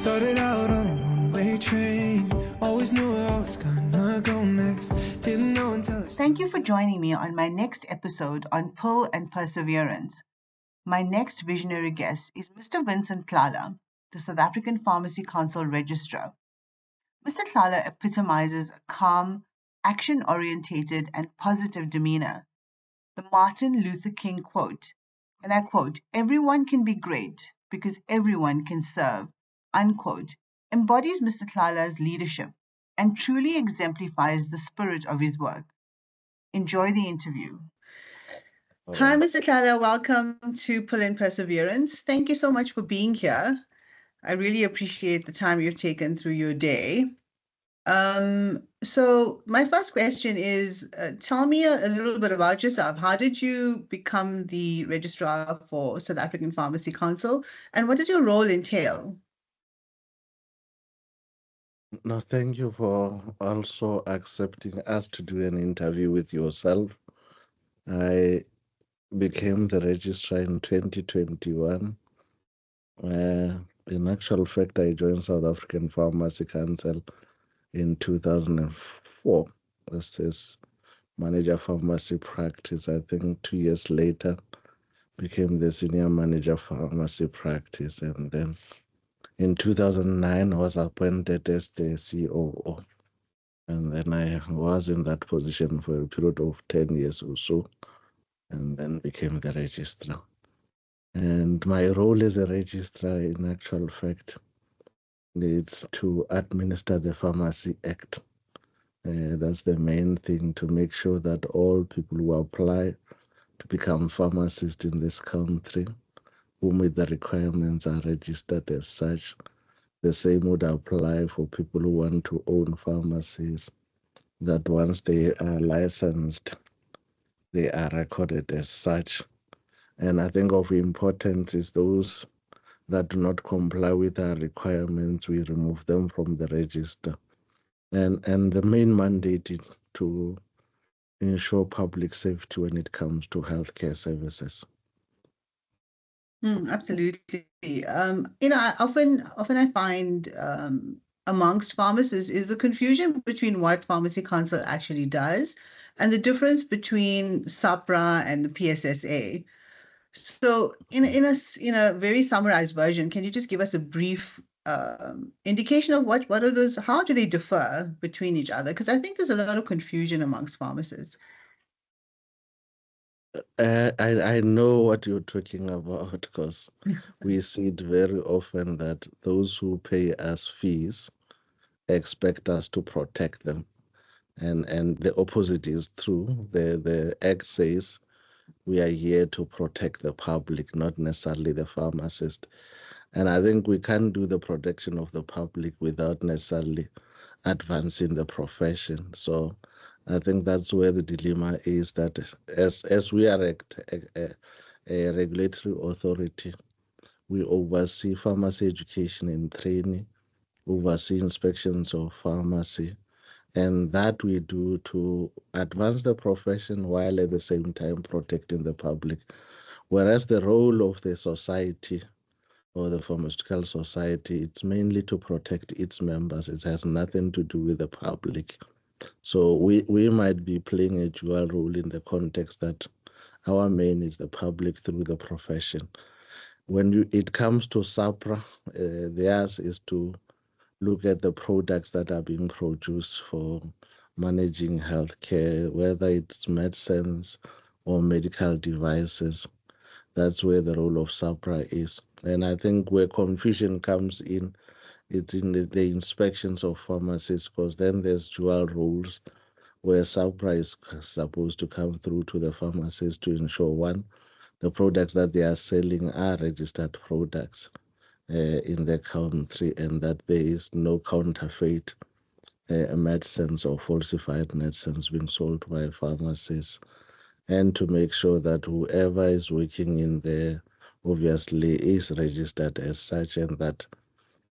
Started out on a one-way train, always knew where I was gonna go next. Didn't know until Thank you for joining me on my next episode on Pull and Perseverance. My next visionary guest is Mr. Vincent Tlala, the South African Pharmacy Council Registrar. Mr. Tlala epitomizes a calm, action-orientated, and positive demeanor. The Martin Luther King quote, and I quote, "Everyone can be great because everyone can serve," unquote, embodies Mr. Tlala's leadership and truly exemplifies the spirit of his work. Enjoy the interview. Hi, Mr. Tlala. Welcome to Pull and Perseverance. Thank you so much for being here. I really appreciate the time you've taken through your day. So my first question is, tell me a little bit about yourself. How did you become the registrar for South African Pharmacy Council, and what does your role entail? No, thank you for also accepting us to do an interview with yourself. I became the registrar in 2021. In actual fact, I joined South African Pharmacy Council in 2004. This is manager pharmacy practice. I think 2 years later, became the senior manager pharmacy practice, and then in 2009, I was appointed as the COO. And then I was in that position for a period of 10 years or so, and then became the registrar. And my role as a registrar, in actual fact, is to administer the Pharmacy Act. That's the main thing, to make sure that all people who apply to become pharmacists in this country, who meet the requirements, are registered as such. The same would apply for people who want to own pharmacies, that once they are licensed, they are recorded as such. And I think of importance is those that do not comply with our requirements, we remove them from the register. And the main mandate is to ensure public safety when it comes to healthcare services. Absolutely. Often I find amongst pharmacists is the confusion between what Pharmacy Council actually does and the difference between SAPRA and the PSSA. So in a very summarized version, can you just give us a brief indication of what are those, how do they differ between each other? Because I think there's a lot of confusion amongst pharmacists. I know what you're talking about, because we see it very often that those who pay us fees expect us to protect them. And the opposite is true. The Act says we are here to protect the public, not necessarily the pharmacist. And I think we can't do the protection of the public without necessarily advancing the profession. So I think that's where the dilemma is, that as we are a regulatory authority, we oversee pharmacy education and training, oversee inspections of pharmacy, and that we do to advance the profession while at the same time protecting the public. Whereas the role of the society or the pharmaceutical society, it's mainly to protect its members. It has nothing to do with the public. So we might be playing a dual role in the context that our main is the public through the profession. When it comes to SAPRA, theirs is to look at the products that are being produced for managing healthcare, whether it's medicines or medical devices. That's where the role of SAPRA is. And I think where confusion comes in, it's in the inspections of pharmacies, because then there's dual roles where SAPRA is supposed to come through to the pharmacies to ensure, one, the products that they are selling are registered products in the country, and that there is no counterfeit medicines or falsified medicines being sold by pharmacies, and to make sure that whoever is working in there obviously is registered as such, and that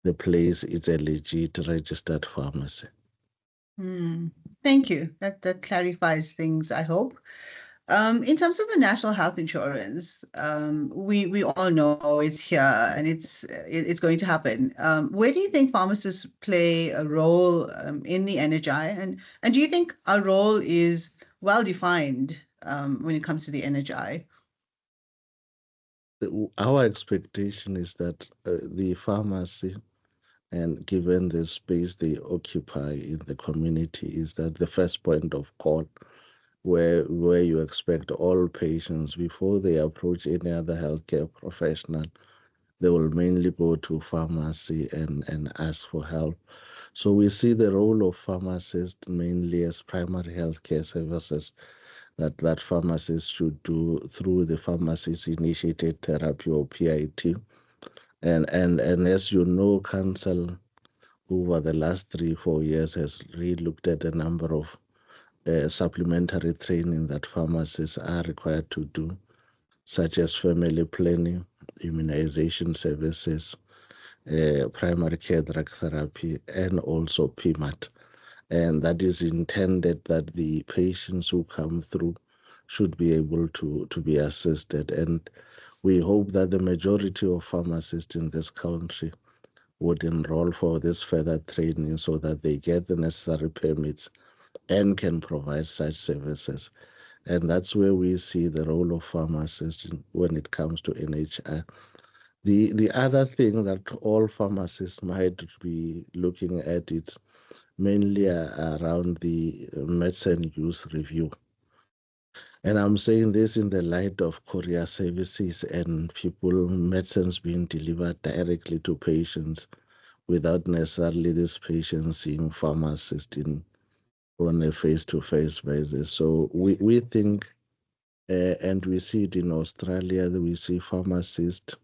the place is a legit registered pharmacy. Thank you. That clarifies things, I hope. In terms of the national health insurance, we all know it's here and it's going to happen. Where do you think pharmacists play a role in the NHI, and do you think our role is well defined when it comes to the NHI? Our expectation is that the pharmacy, and given the space they occupy in the community, is that the first point of call where you expect all patients before they approach any other healthcare professional, they will mainly go to pharmacy and ask for help. So we see the role of pharmacists mainly as primary healthcare services that pharmacists should do through the pharmacist initiated therapy or PIT. And as you know, Council over the last 3-4 years has really looked at a number of supplementary training that pharmacists are required to do, such as family planning, immunization services, primary care drug therapy, and also PMAT. And that is intended that the patients who come through should be able to be assisted. And we hope that the majority of pharmacists in this country would enroll for this further training so that they get the necessary permits and can provide such services. And that's where we see the role of pharmacists when it comes to NHI. The other thing that all pharmacists might be looking at is mainly around the medicine use review. And I'm saying this in the light of courier services and medicines being delivered directly to patients without necessarily these patients seeing pharmacists on a face-to-face basis. So we think, and we see it in Australia, that we see pharmacists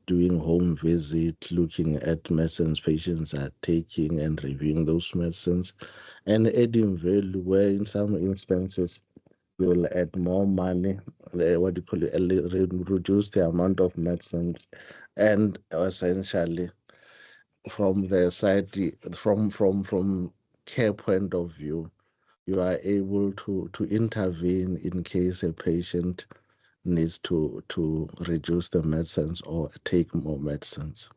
doing home visit, looking at medicines patients are taking and reviewing those medicines and adding value where in some instances you will add more money, what do you call it, reduce the amount of medicines, and essentially from the side, from care point of view, you are able to intervene in case a patient needs to reduce the medicines or take more medicines.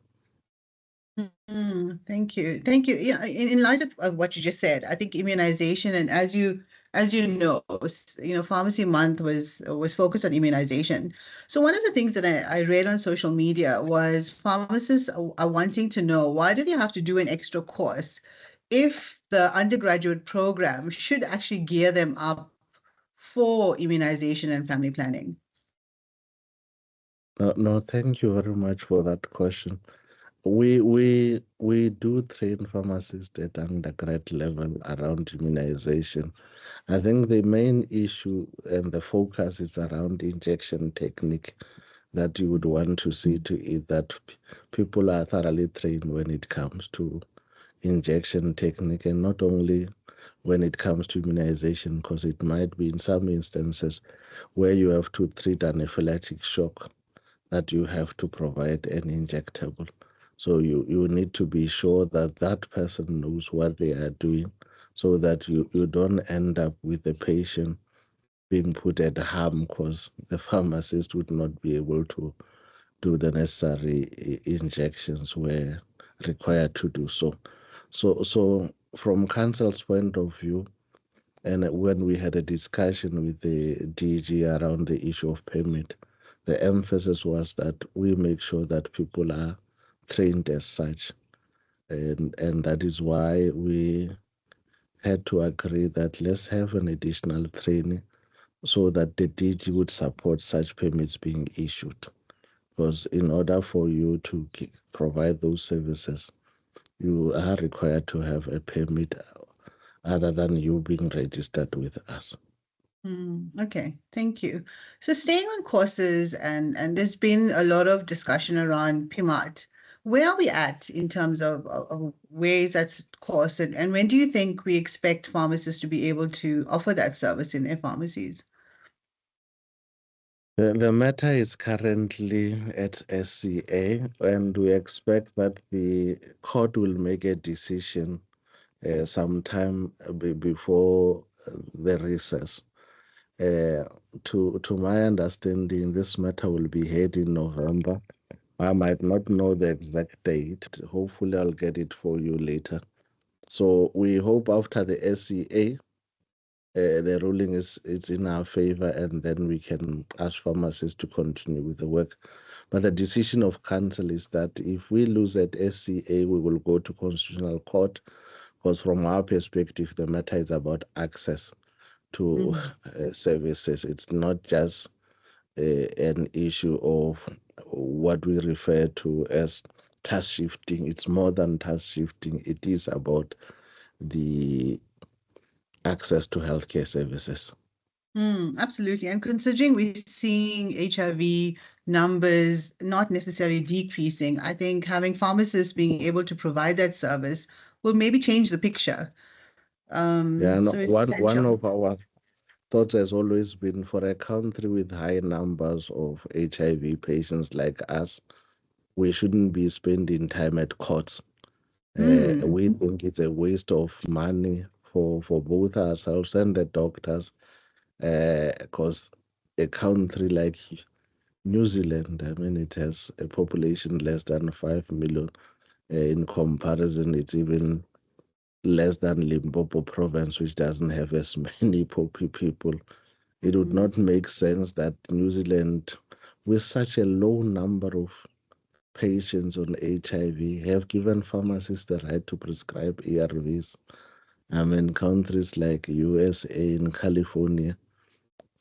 Thank you. Thank you. Yeah, in light of what you just said, I think immunization, and as you know, Pharmacy Month was focused on immunization. So one of the things that I read on social media was pharmacists are wanting to know, why do they have to do an extra course if the undergraduate program should actually gear them up for immunization and family planning? No, thank you very much for that question. We do train pharmacists at undergrad level around immunization. I think the main issue and the focus is around injection technique that you would want to see to it that people are thoroughly trained when it comes to injection technique, and not only when it comes to immunization, because it might be in some instances where you have to treat anaphylactic shock that you have to provide an injectable. So you need to be sure that that person knows what they are doing so that you don't end up with the patient being put at harm because the pharmacist would not be able to do the necessary injections where required to do so. So from council's point of view, and when we had a discussion with the DG around the issue of permit, the emphasis was that we make sure that people are trained as such. And that is why we had to agree that let's have an additional training so that the DG would support such permits being issued. Because in order for you to provide those services, you are required to have a permit other than you being registered with us. Okay, thank you. So staying on courses, and there's been a lot of discussion around PMAT. Where are we at in terms of where is that course, and when do you think we expect pharmacists to be able to offer that service in their pharmacies? The matter is currently at SCA, and we expect that the court will make a decision sometime before the recess. To my understanding, this matter will be heard in November. I might not know the exact date. Hopefully, I'll get it for you later. So we hope after the SCA, the ruling is it's in our favor, and then we can ask pharmacists to continue with the work. But the decision of council is that if we lose at SCA, we will go to constitutional court, because from our perspective, the matter is about access to services. It's not just an issue of what we refer to as task shifting. It's more than task shifting. It is about the access to healthcare services. Absolutely. And considering we're seeing HIV numbers not necessarily decreasing, I think having pharmacists being able to provide that service will maybe change the picture. Yeah, no, So it's one essential. of our thoughts has always been for a country with high numbers of HIV patients like us, we shouldn't be spending time at courts. We think it's a waste of money for both ourselves and the doctors, because a country like New Zealand, I mean, it has a population less than 5 million. In comparison, it's even less than Limpopo province, which doesn't have as many people. It would not make sense that New Zealand, with such a low number of patients on HIV, have given pharmacists the right to prescribe ARVs. I mean, countries like USA and California,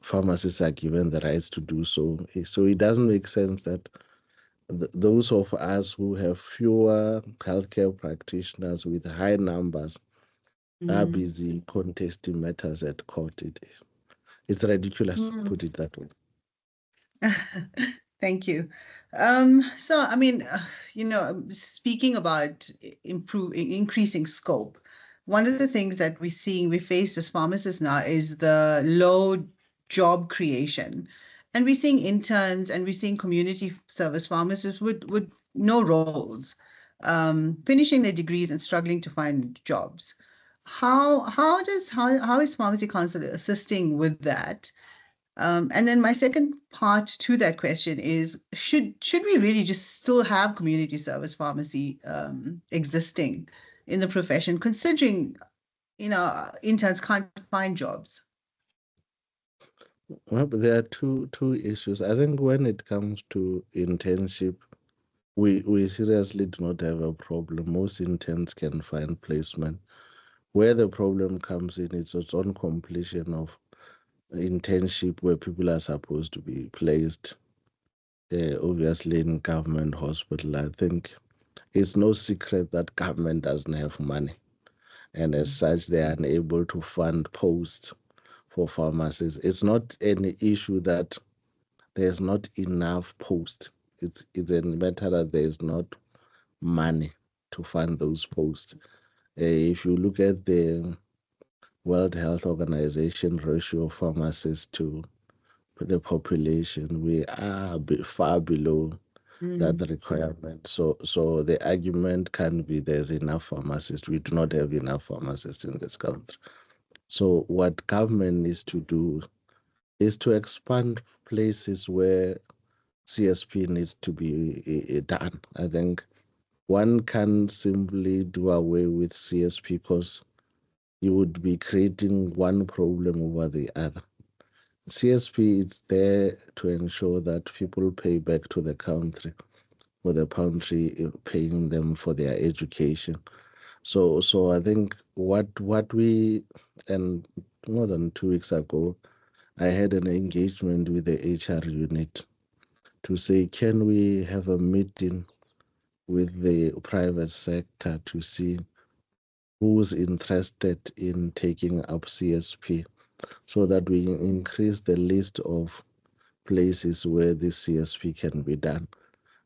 pharmacists are given the rights to do so. So it doesn't make sense that those of us who have fewer healthcare practitioners with high numbers are busy contesting matters at court. It's ridiculous, put it that way. Thank you. So, I mean, speaking about increasing scope, one of the things that we face as pharmacists now is the low job creation. And we're seeing interns and we're seeing community service pharmacists with no roles, finishing their degrees and struggling to find jobs. How is Pharmacy Council assisting with that? And then my second part to that question is, should we really just still have community service pharmacy existing in the profession, considering interns can't find jobs? Well, there are two issues. I think when it comes to internship, we seriously do not have a problem. Most interns can find placement. Where the problem comes in, it's on completion of internship where people are supposed to be placed, obviously in government hospital. I think it's no secret that government doesn't have money, and as such, they are unable to fund posts for pharmacists. It's not any issue that there's not enough posts. It's a matter that there is not money to fund those posts. If you look at the World Health Organization ratio of pharmacists to the population, we are far below that requirement. So the argument can be there's enough pharmacists. We do not have enough pharmacists in this country. So what government needs to do is to expand places where CSP needs to be done. I think one can simply do away with CSP because you would be creating one problem over the other. CSP is there to ensure that people pay back to the country for the country paying them for their education. So I think what we, and more than 2 weeks ago, I had an engagement with the HR unit to say, can we have a meeting with the private sector to see who's interested in taking up CSP so that we increase the list of places where this CSP can be done.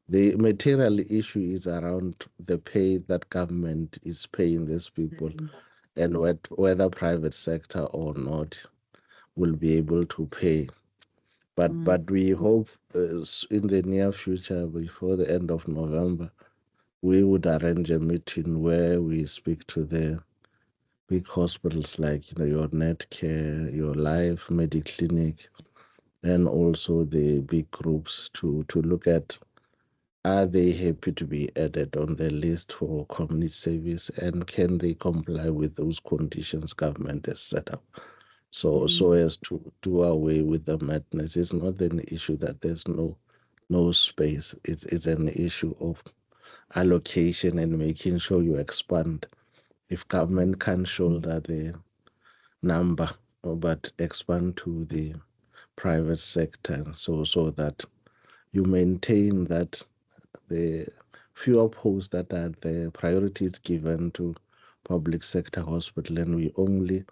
The material issue is around the pay that government is paying these people and whether private sector or not will be able to pay. But we hope in the near future, before the end of November, we would arrange a meeting where we speak to the big hospitals like your Netcare, your Life Mediclinic, and also the big groups to look at, are they happy to be added on the list for community service, and can they comply with those conditions government has set up? So as to do away with the madness. It's not an issue that there's no space. It's an issue of allocation and making sure you expand. If government can shoulder the number, but expand to the private sector, so that you maintain that the fewer posts that are the priority is given to public sector hospital, and we only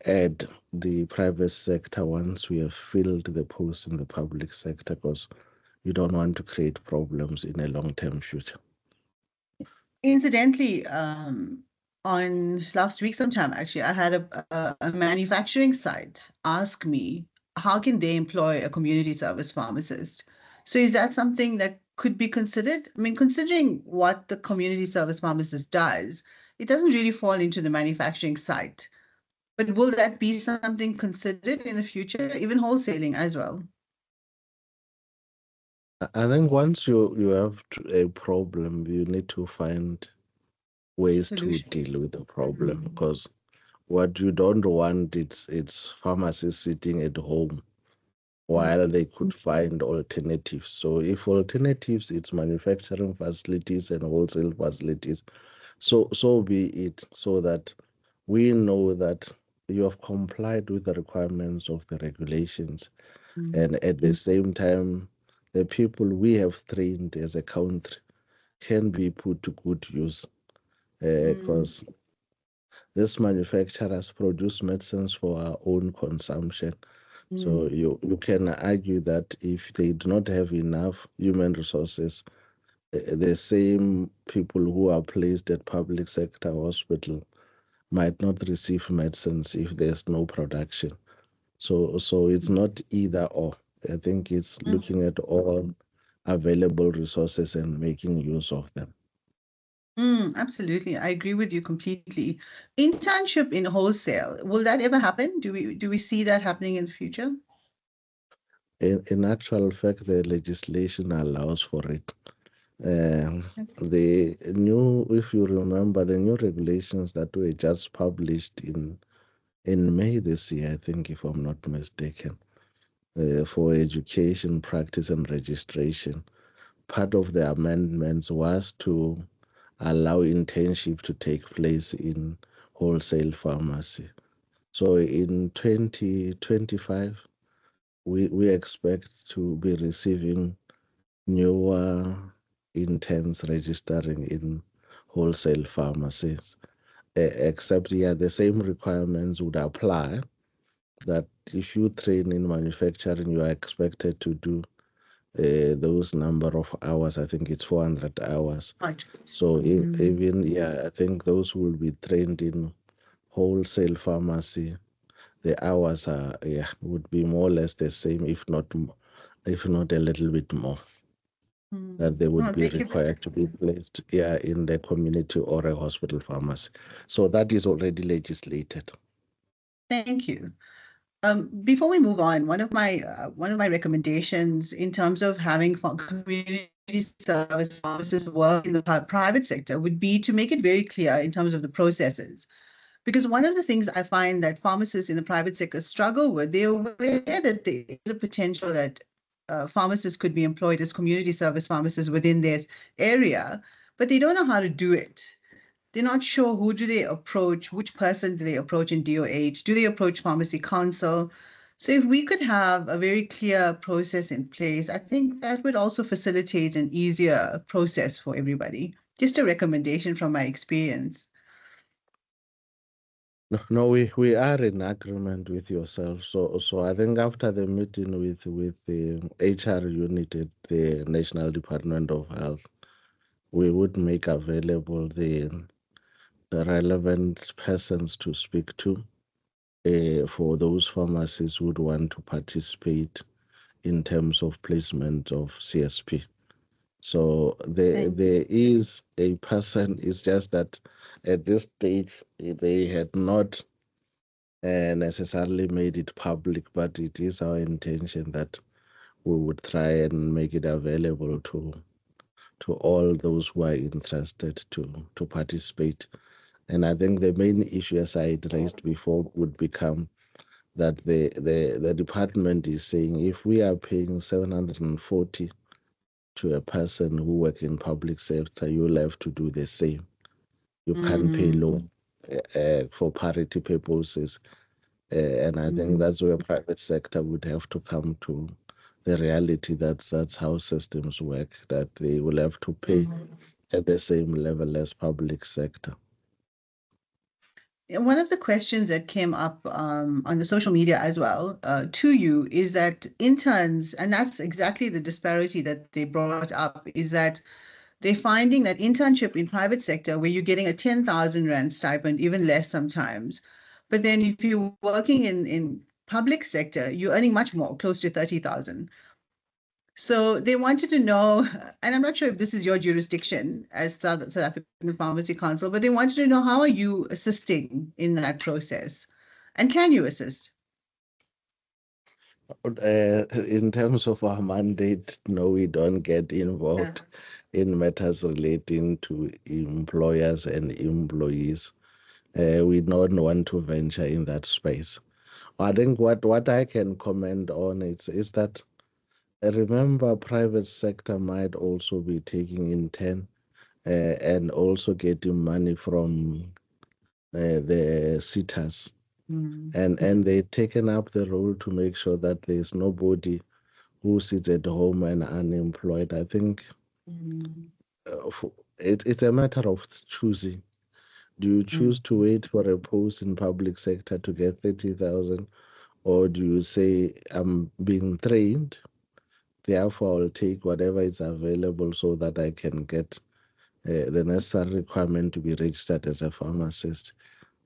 add the private sector once we have filled the post in the public sector, because you don't want to create problems in a long-term future. Incidentally, on last week sometime, actually, I had a manufacturing site ask me how can they employ a community service pharmacist. So is that something that could be considered? I mean, considering what the community service pharmacist does, it doesn't really fall into the manufacturing site. But will that be something considered in the future, even wholesaling as well? I think once you have a problem, you need to find ways to Solution. deal with the problem, because what you don't want, it's pharmacists sitting at home while they could find alternatives. So if alternatives, it's manufacturing facilities and wholesale facilities, so be it, so that we know that you have complied with the requirements of the regulations, and at the same time, the people we have trained as a country can be put to good use, because these manufacturers produce medicines for our own consumption. So you can argue that if they do not have enough human resources, the same people who are placed at public sector hospital might not receive medicines if there's no production. So it's not either or. I think it's looking at all available resources and making use of them. Absolutely. I agree with you completely. Internship in wholesale, will that ever happen? Do we see that happening in the future? In actual fact, the legislation allows for it. Okay. If you remember, the new regulations that were just published in May this year, I think, if I'm not mistaken, for education, practice, and registration. Part of the amendments was to allow internship to take place in wholesale pharmacy. So in 2025, we expect to be receiving newer interns registering in wholesale pharmacies. Except, yeah, the same requirements would apply, that if you train in manufacturing, you are expected to do those number of hours. I think it's 400 hours. Right. So even, yeah, I think those who will be trained in wholesale pharmacy, the hours are, yeah, would be more or less the same, if not a little bit more, that they would Oh, be thank you, Mr. required to be placed, yeah, in the community or a hospital pharmacy. So that is already legislated. Thank you. Before we move on, one of my recommendations in terms of having community service pharmacists work in the private sector would be to make it very clear in terms of the processes. Because one of the things I find that pharmacists in the private sector struggle with, they're aware that there is a potential that pharmacists could be employed as community service pharmacists within their area, but they don't know how to do it. They're not sure who do they approach, which person do they approach in DOH, do they approach pharmacy council? So if we could have a very clear process in place, I think that would also facilitate an easier process for everybody. Just a recommendation from my experience. No, we are in agreement with yourself. So I think after the meeting with the HR unit at the National Department of Health, we would make available the relevant persons to speak to, for those pharmacists who would want to participate in terms of placement of CSP. So there Thank you. there is a person. It's just that at this stage they had not necessarily made it public, but it is our intention that we would try and make it available to all those who are interested to participate. And I think the main issue, as I had raised before, would become that the department is saying if we are paying 740 to a person who work in public sector, you'll have to do the same. You can't pay low for parity purposes. And I think that's where private sector would have to come to the reality that that's how systems work, that they will have to pay at the same level as public sector. And one of the questions that came up on the social media as well to you is that interns, and that's exactly the disparity that they brought up, is that they're finding that internship in private sector, where you're getting a 10,000 Rand stipend, even less sometimes. But then if you're working in public sector, you're earning much more, close to 30,000. So they wanted to know, and I'm not sure if this is your jurisdiction as South African Pharmacy Council, but they wanted to know, how are you assisting in that process? And can you assist? In terms of our mandate, no, we don't get involved in matters relating to employers and employees. We don't want to venture in that space. I think what I can comment on is that remember private sector might also be taking in turn and also getting money from the sitters. And they've taken up the role to make sure that there's nobody who sits at home and unemployed. I think it's a matter of choosing. Do you choose to wait for a post in public sector to get 30,000, or do you say I'm being trained, therefore I'll take whatever is available so that I can get the necessary requirement to be registered as a pharmacist?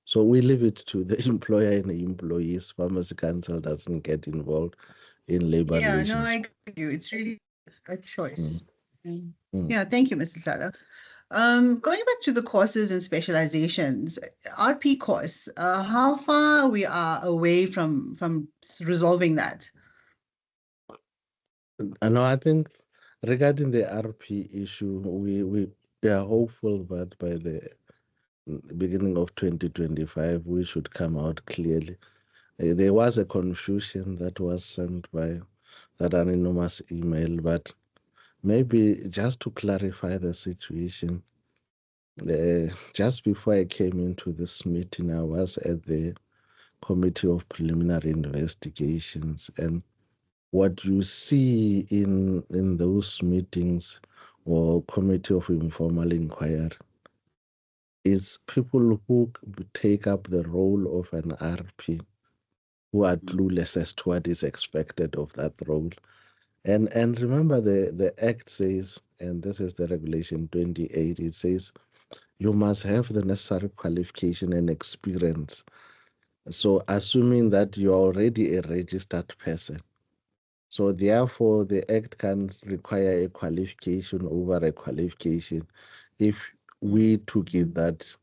So we leave it to the employer and the employees. Pharmacy Council doesn't get involved in labor Yeah, no, I relations. agree with you. It's really a choice. Mm. Yeah, thank you, Mr. Tlala. Going back to the courses and specializations, RP course, how far we are away from resolving that? And I think regarding the RP issue, we are hopeful that by the beginning of 2025, we should come out clearly. There was a confusion that was sent by that anonymous email, but maybe just to clarify the situation, just before I came into this meeting, I was at the Committee of Preliminary Investigations, and what you see in those meetings or Committee of Informal Inquiry is people who take up the role of an RP who are clueless as to what is expected of that role. And remember the Act says, and this is the Regulation 28, it says you must have the necessary qualification and experience. So assuming that you're already a registered person, so therefore the Act can require a qualification over a qualification. If we took it that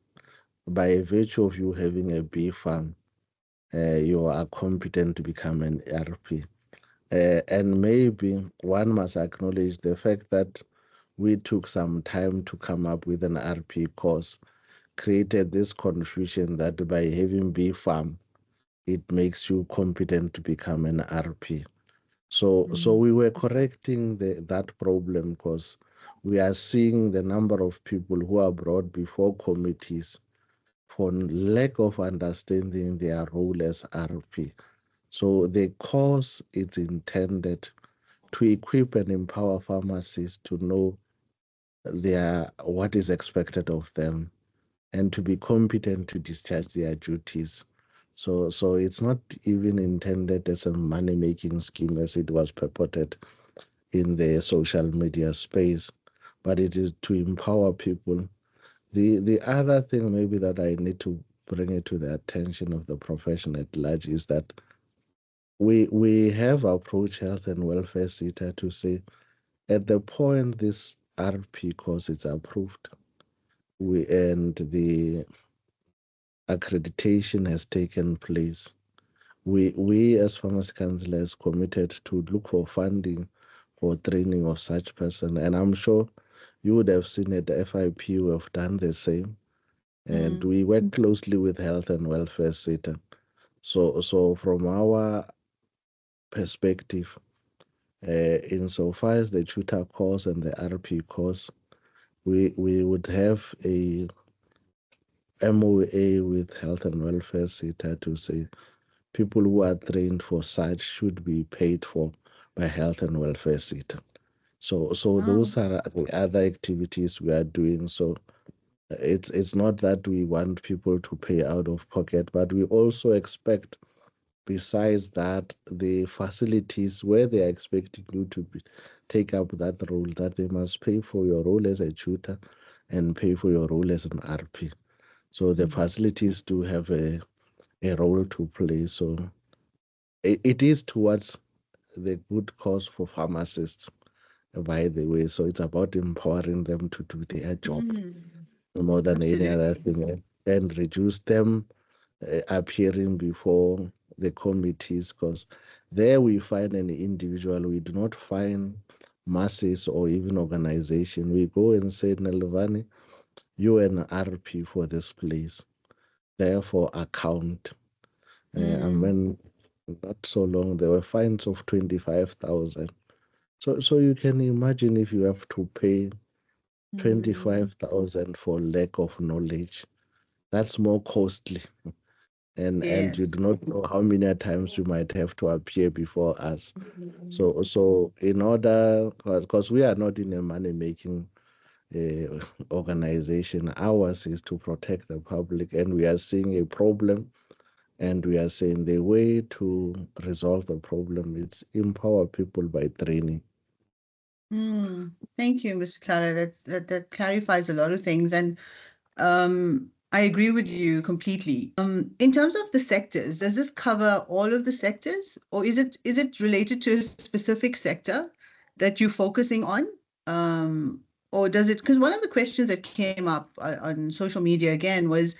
by virtue of you having a B farm, you are competent to become an RP. And maybe one must acknowledge the fact that we took some time to come up with an RP course, created this confusion that by having B farm, it makes you competent to become an RP. So we were correcting that problem because we are seeing the number of people who are brought before committees for lack of understanding their role as RP. So the course is intended to equip and empower pharmacists to know what is expected of them and to be competent to discharge their duties. So it's not even intended as a money-making scheme as it was purported in the social media space, but it is to empower people. The other thing maybe that I need to bring it to the attention of the profession at large is that we have approached health and welfare sector to say at the point this RP course is approved, and the accreditation has taken place, we as pharmacy counselors committed to look for funding for training of such person. And I'm sure you would have seen at the FIP we have done the same. And we work closely with health and welfare sector. So from our perspective, insofar as the tutor course and the RP course, we would have a MOA with health and welfare sector to say people who are trained for such should be paid for by health and welfare sector. So those are the other activities we are doing. So it's not that we want people to pay out of pocket, but we also expect, besides that, the facilities where they are expecting you to take up that role, that they must pay for your role as a tutor and pay for your role as an RP. So the facilities do have a role to play. So it is towards the good cause for pharmacists, by the way. So it's about empowering them to do their job more than any other thing, and reduce them appearing before the committees, because there we find an individual, we do not find masses or even organization. We go and say, Nelvani, you an RP for this place, therefore account. And when not so long, there were fines of 25,000. So you can imagine if you have to pay 25,000 for lack of knowledge, that's more costly. And you do not know how many times you might have to appear before us. So in order, because we are not in a money making organization, ours is to protect the public, and we are seeing a problem, and we are saying the way to resolve the problem is empower people by training. Thank you, Mr. Tlala. That clarifies a lot of things, and I agree with you completely. In terms of the sectors, does this cover all of the sectors, or is it related to a specific sector that you're focusing on? Or does it? Because one of the questions that came up on social media again was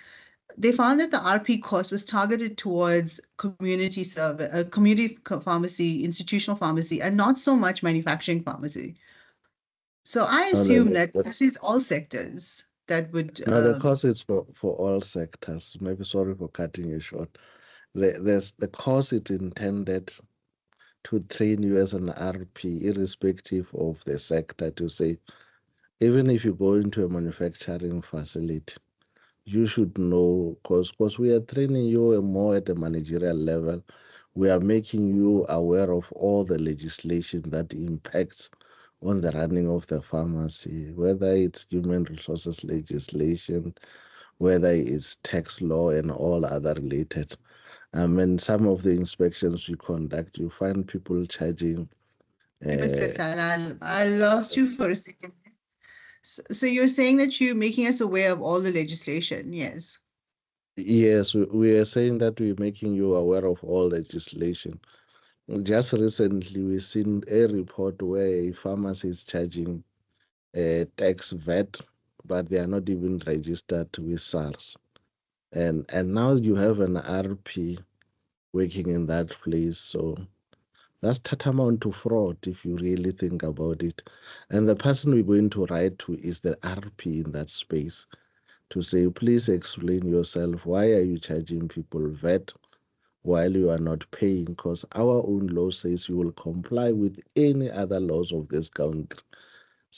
they found that the RP course was targeted towards community pharmacy, institutional pharmacy, and not so much manufacturing pharmacy. So I assume that this is all sectors that would. No, the course is for all sectors. Maybe sorry for cutting you short. The course is intended to train you as an RP, irrespective of the sector, to say, even if you go into a manufacturing facility, you should know, because we are training you more at a managerial level. We are making you aware of all the legislation that impacts on the running of the pharmacy, whether it's human resources legislation, whether it's tax law and all other related. And some of the inspections we conduct, you find people charging. Mr. Tlala, I lost you for a second. So you're saying that you're making us aware of all the legislation, yes? Yes, we are saying that we're making you aware of all legislation. Just recently, we've seen a report where a pharmacy is charging tax VAT, but they are not even registered with SARS. And now you have an RP working in that place. So that's tantamount to fraud if you really think about it. And the person we're going to write to is the RP in that space to say, please explain yourself. Why are you charging people VAT while you are not paying? Because our own law says you will comply with any other laws of this country.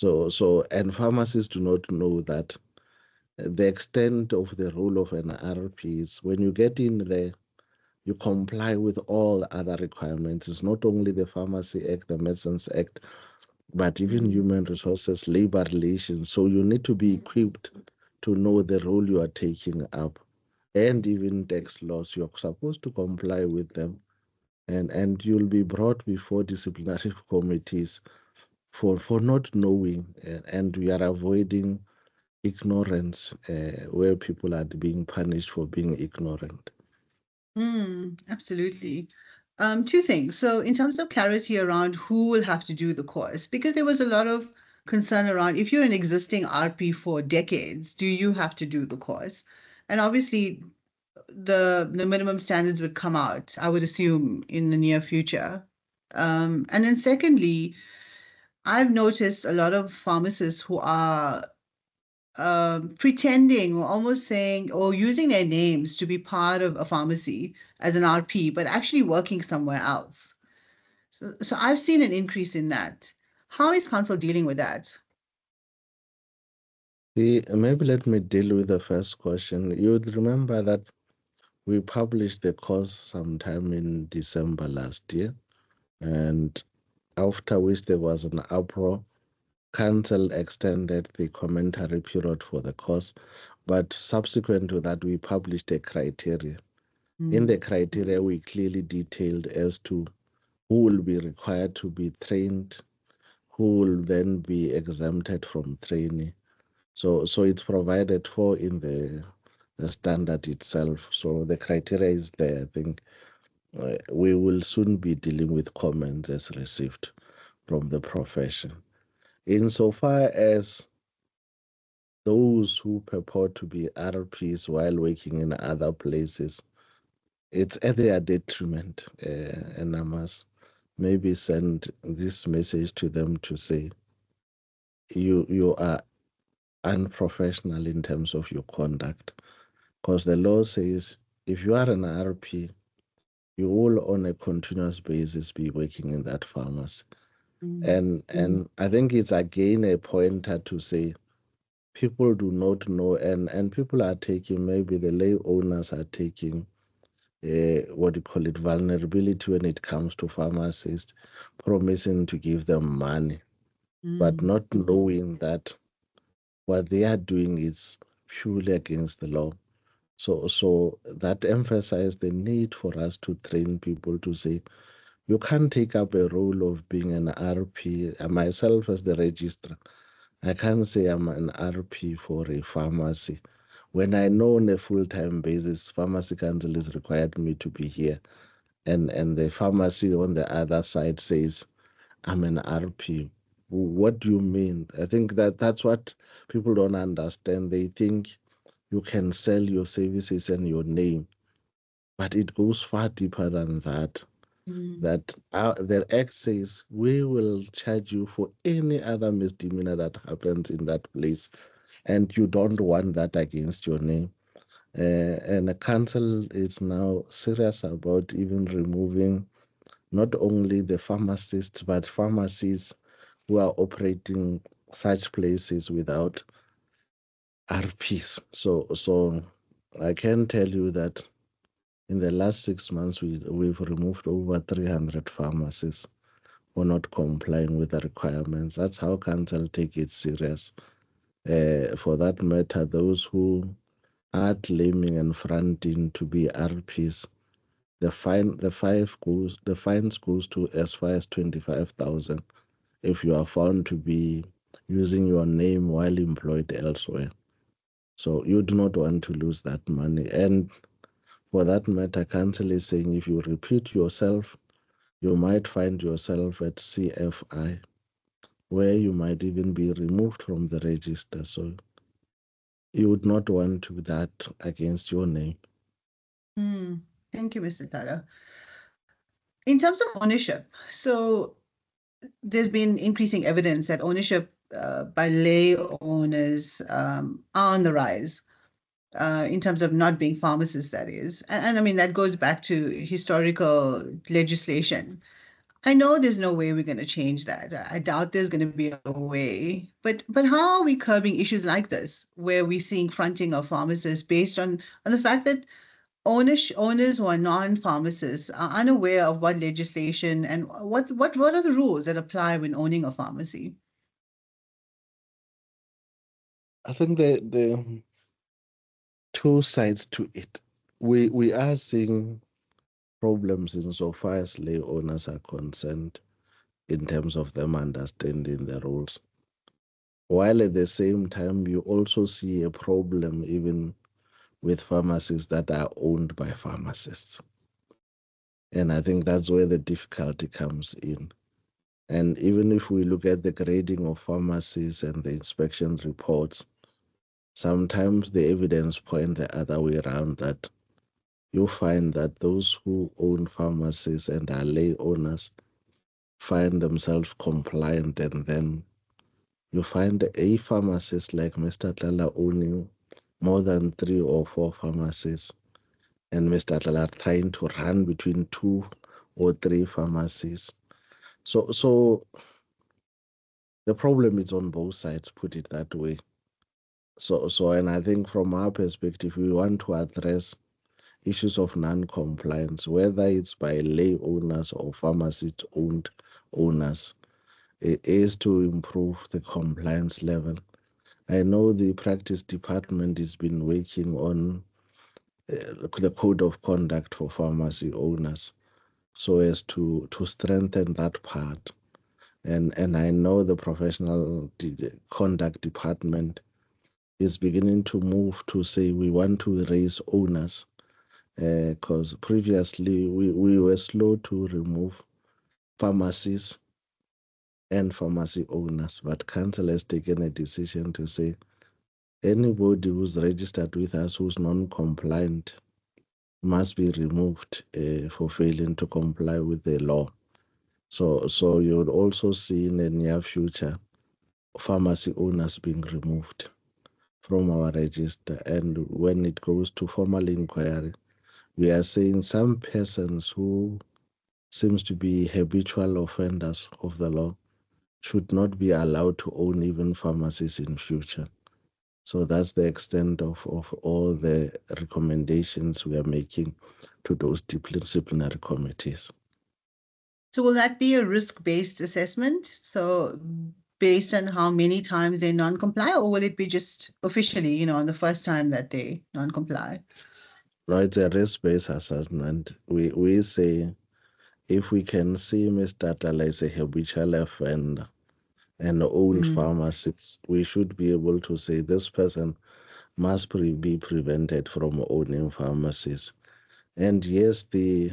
And pharmacists do not know that the extent of the role of an RP is when you get in there, you comply with all other requirements. It's not only the Pharmacy Act, the Medicines Act, but even human resources, labor relations. So you need to be equipped to know the role you are taking up. And even tax laws, you're supposed to comply with them. And you'll be brought before disciplinary committees for not knowing. And we are avoiding ignorance where people are being punished for being ignorant. Absolutely. Two things. So in terms of clarity around who will have to do the course, because there was a lot of concern around if you're an existing RP for decades, do you have to do the course? And obviously, the minimum standards would come out, I would assume, in the near future. And then secondly, I've noticed a lot of pharmacists who are pretending or almost saying or using their names to be part of a pharmacy as an RP, but actually working somewhere else. So I've seen an increase in that. How is council dealing with that? Maybe let me deal with the first question. You would remember that we published the course sometime in December last year, and after which there was an uproar. Council extended the commentary period for the course, but subsequent to that, we published a criteria. In the criteria, we clearly detailed as to who will be required to be trained, who will then be exempted from training. So it's provided for in the standard itself. So the criteria is there. I think we will soon be dealing with comments as received from the profession. Insofar as those who purport to be RPs while working in other places, it's at their detriment. And I must maybe send this message to them to say, you are unprofessional in terms of your conduct. Because the law says if you are an RP, you will on a continuous basis be working in that pharmacy. And I think it's again a pointer to say people do not know, and people are taking, maybe the lay owners are taking what do you call it, vulnerability when it comes to pharmacists, promising to give them money, but not knowing that what they are doing is purely against the law. So that emphasized the need for us to train people to say, you can't take up a role of being an RP. Myself as the registrar, I can't say I'm an RP for a pharmacy when I know on a full-time basis, pharmacy council is required me to be here, and the pharmacy on the other side says I'm an RP. What do you mean? I think that's what people don't understand. They think you can sell your services and your name, but it goes far deeper than that. That the act says we will charge you for any other misdemeanor that happens in that place, and you don't want that against your name. And the council is now serious about even removing not only the pharmacists, but pharmacies who are operating such places without RPs. So I can tell you that in the last 6 months, we've removed over 300 pharmacies for not complying with the requirements. That's how council take it serious. For that matter, those who are claiming and fronting to be RPs, the fines goes to as far as 25,000 if you are found to be using your name while employed elsewhere. So you do not want to lose that money. And for that matter, council is saying if you repeat yourself, you might find yourself at CFI, where you might even be removed from the register. So you would not want to do that against your name. Thank you, Mr. Tlala. In terms of ownership, so there's been increasing evidence that ownership by lay owners are on the rise in terms of not being pharmacists, that is. And I mean, that goes back to historical legislation. I know there's no way we're going to change that. I doubt there's going to be a way. But how are we curbing issues like this, where we're seeing fronting of pharmacists based on the fact that owners who are non-pharmacists are unaware of what legislation and what are the rules that apply when owning a pharmacy? I think the two sides to it. We are seeing problems insofar as lay owners are concerned in terms of them understanding the rules. While at the same time, you also see a problem even with pharmacies that are owned by pharmacists. And I think that's where the difficulty comes in. And even if we look at the grading of pharmacies and the inspection reports, sometimes the evidence point the other way around, that you find that those who own pharmacies and are lay owners find themselves compliant, and then you find a pharmacist like Mr. Tlala owning more than 3 or 4 pharmacies, and Mr. Tlala trying to run between 2 or 3 pharmacies. So the problem is on both sides, put it that way. And I think from our perspective, we want to address issues of non-compliance, whether it's by lay owners or pharmacist-owned owners. It is to improve the compliance level. I know the practice department has been working on the code of conduct for pharmacy owners so as to strengthen that part. And I know the professional conduct department is beginning to move to say we want to raise owners, because previously we were slow to remove pharmacies and pharmacy owners, but council has taken a decision to say anybody who's registered with us who's non-compliant must be removed for failing to comply with the law. So you'll also see in the near future pharmacy owners being removed from our register. And when it goes to formal inquiry, we are saying some persons who seems to be habitual offenders of the law should not be allowed to own even pharmacies in future. So that's the extent of all the recommendations we are making to those disciplinary committees. So will that be a risk-based assessment? So based on how many times they non-comply, or will it be just officially, on the first time that they non-comply? No, it's a risk-based assessment. We say if we can see Mr. Tlala as a habitual offender and owned pharmacies, we should be able to say this person must be prevented from owning pharmacies. And yes, the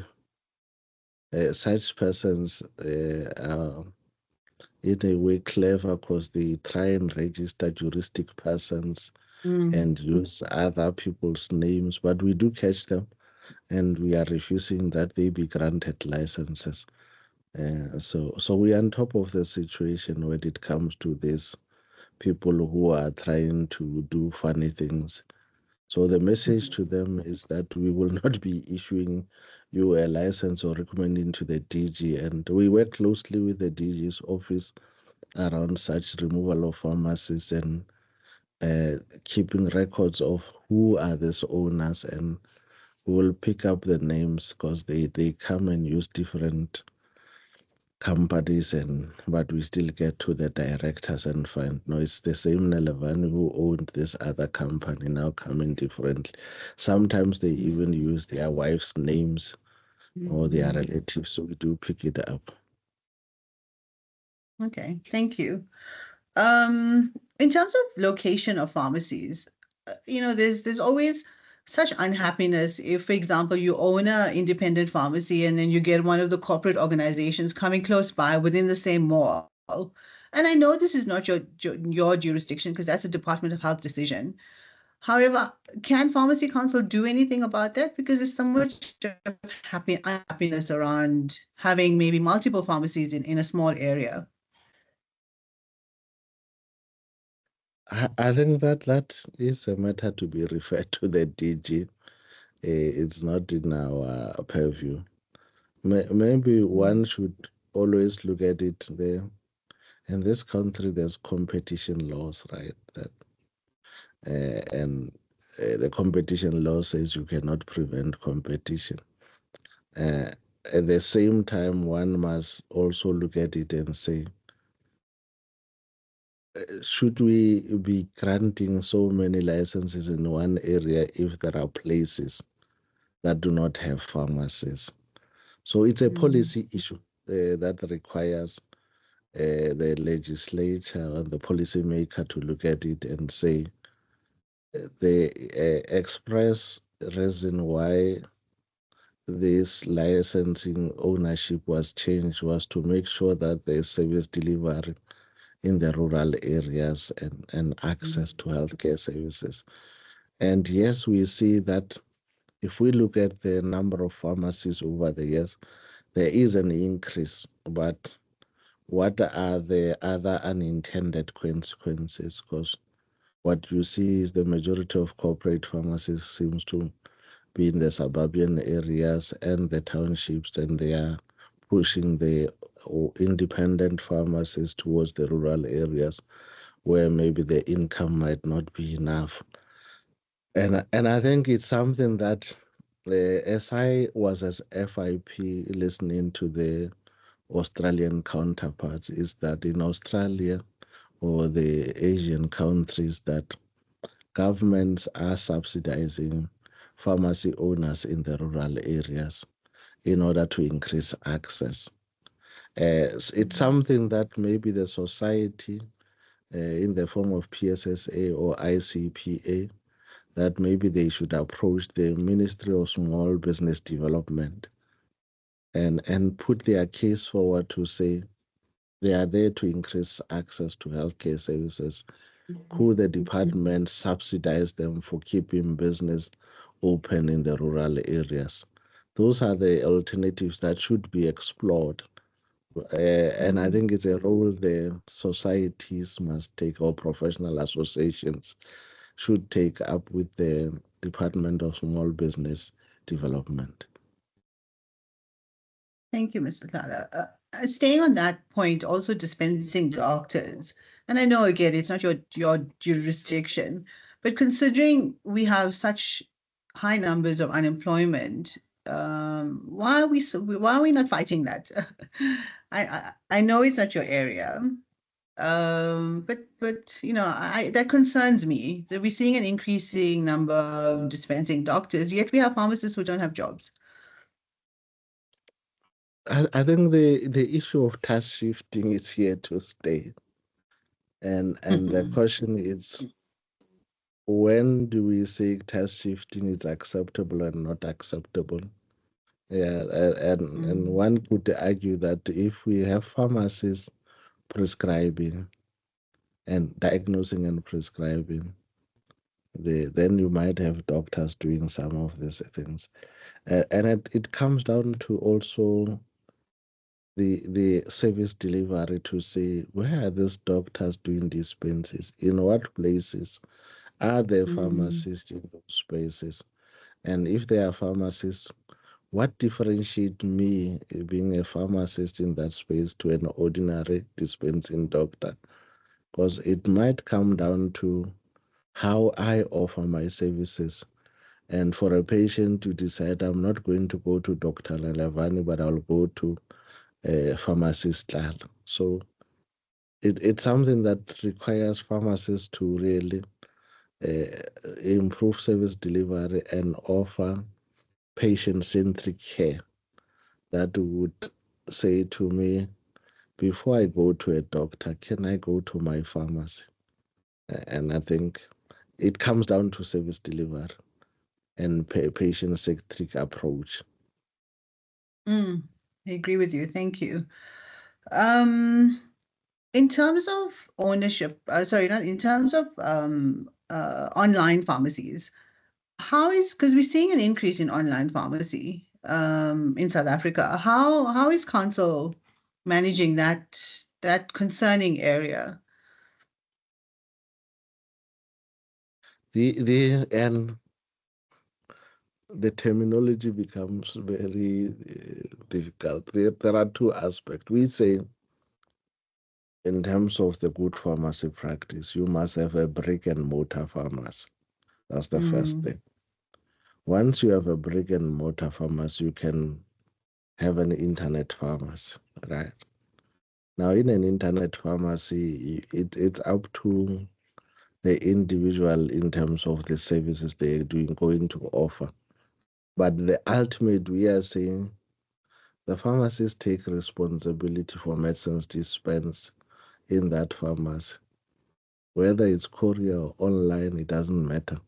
such persons are in a way clever because they try and register juristic persons and use other people's names, but we do catch them and we are refusing that they be granted licenses. So we are on top of the situation when it comes to these people who are trying to do funny things. So the message to them is that we will not be issuing you a license or recommending to the DG. And we work closely with the DG's office around such removal of pharmacies and keeping records of who are these owners, and we will pick up the names because they come and use different companies, and but we still get to the directors and find no, it's the same Nelevani who owned this other company now coming differently. Sometimes they even use their wives' names or their relatives, so we do pick it up. Okay, thank you. In terms of location of pharmacies, there's always such unhappiness if, for example, you own an independent pharmacy and then you get one of the corporate organizations coming close by within the same mall. And I know this is not your jurisdiction because that's a Department of Health decision. However, can Pharmacy Council do anything about that? Because there's so much unhappiness around having maybe multiple pharmacies in a small area. I think that is a matter to be referred to the DG. It's not in our purview. Maybe one should always look at it there. In this country, there's competition laws, right? And the competition law says you cannot prevent competition. Uh, at the same time, one must also look at it and say, should we be granting so many licenses in one area if there are places that do not have pharmacies? So it's a policy issue that requires the legislature and the policymaker to look at it and say the express reason why this licensing ownership was changed was to make sure that there's service delivery in the rural areas and access to healthcare services. And yes, we see that if we look at the number of pharmacies over the years, there is an increase, but what are the other unintended consequences? Because what you see is the majority of corporate pharmacies seems to be in the suburban areas and the townships, and they are pushing the independent pharmacies towards the rural areas where maybe the income might not be enough. And I think it's something that as I was as FIP listening to the Australian counterparts, is that in Australia or the Asian countries that governments are subsidizing pharmacy owners in the rural areas in order to increase access. It's something that maybe the society, in the form of PSSA or ICPA, that maybe they should approach the Ministry of Small Business Development and put their case forward to say they are there to increase access to healthcare services. Could the department subsidize them for keeping business open in the rural areas? Those are the alternatives that should be explored. And I think it's a role the societies must take, or professional associations should take up with the Department of Small Business Development. Thank you, Mr. Tlala. Staying on that point, also dispensing doctors, and I know again it's not your jurisdiction, but considering we have such high numbers of unemployment, why are we not fighting that? I know it's not your area, but that concerns me that we're seeing an increasing number of dispensing doctors, yet we have pharmacists who don't have jobs. I think the issue of task shifting is here to stay. And the question is, when do we say task shifting is acceptable and not acceptable? Yeah, and one could argue that if we have pharmacists prescribing and diagnosing and prescribing, then you might have doctors doing some of these things. And it comes down to also the service delivery to say, where are these doctors doing dispenses? In what places? Are there pharmacists in those spaces? And if there are pharmacists, what differentiates me being a pharmacist in that space to an ordinary dispensing doctor? Because it might come down to how I offer my services. And for a patient to decide, I'm not going to go to Dr. Lalavani, but I'll go to a pharmacist. So it's something that requires pharmacists to really improve service delivery and offer patient-centric care that would say to me, before I go to a doctor, can I go to my pharmacy? And I think it comes down to service delivery and patient-centric approach. I agree with you. Thank you. In terms of ownership, sorry, not in terms of online pharmacies, because we're seeing an increase in online pharmacy in South Africa. How is council managing that concerning area? And the terminology becomes very difficult. There are two aspects. We say, in terms of the good pharmacy practice, you must have a brick and mortar pharmacy. That's the first thing. Once you have a brick and mortar pharmacy, you can have an internet pharmacy, right? Now, in an internet pharmacy, it's up to the individual in terms of the services they're going to offer. But the ultimate, we are saying the pharmacists take responsibility for medicines dispensed in that pharmacy. Whether it's courier or online, it doesn't matter.